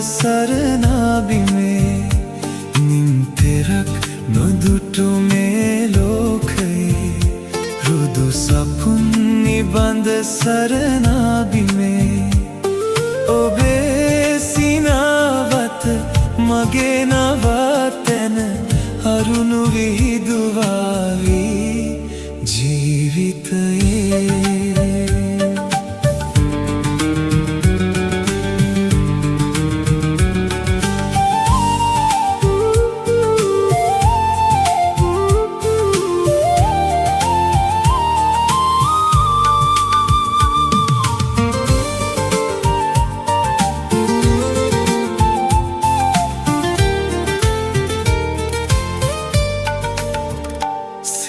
සරණාබිමේ නිම්තෙරක් නොදුටු මේ ලෝකයේ රුදු සපුන් නිබඳ සරණාබිමේ ඔබේ සිනාවත මගේ නවතැන අරුණු විහිදුවාවී ජීවිතයේ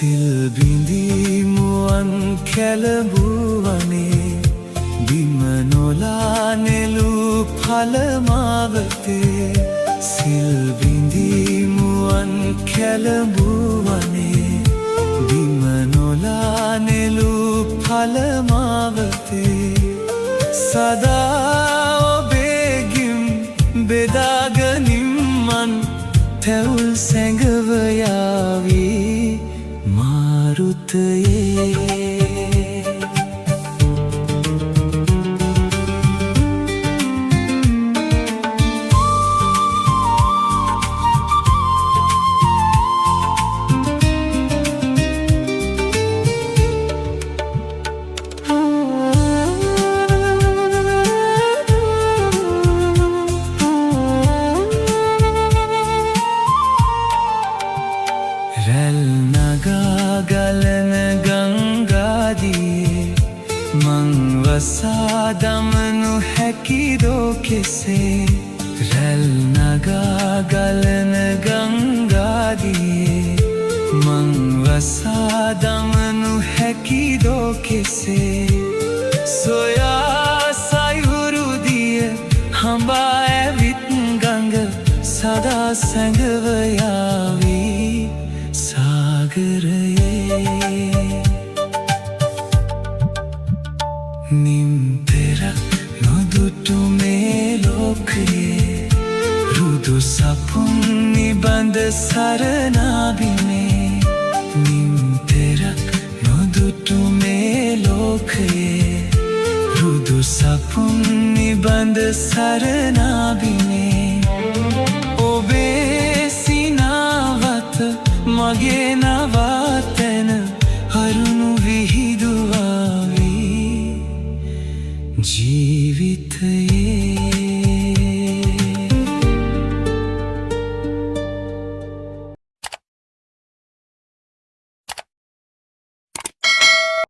සිල්බිඳී මුවන් කැළඹුවනේ බිම නොලා නෙළූ පළමාවතේ සිල්බිඳී මුවන් කැළඹුවනේ බිම නොලා නෙළූ පළමාවතේ සදා ඔබේගිම් බෙදාගනිම්මන් තැවුල් සැඟවයාවී මාරුතයේ රැල් නගා ගලන ගංගාදියේ මං වසා දමනු හැකිදෝ කෙසේ රැල් නගා ගලන ගංගාදියේ මං වසා දමනු හැකිදෝ කෙසේ සොයා සයුරුදිය හඹා ඇවිත් ගඟ සදා සැඟවයාවී සාගරයේ නිම්තෙරක් නොදුටු මේ ලෝකයේ රුදු සපුන් නිබඳ සරණාබිමේ නිම්තෙරක් නොදුටු මේ ලෝකයේ රුදු සපුන් නිබඳ සරණාබිමේ ඔබේ සිනාවත මගේ නවතැන අරුණු විහිදුවාවී ජීවිතයේ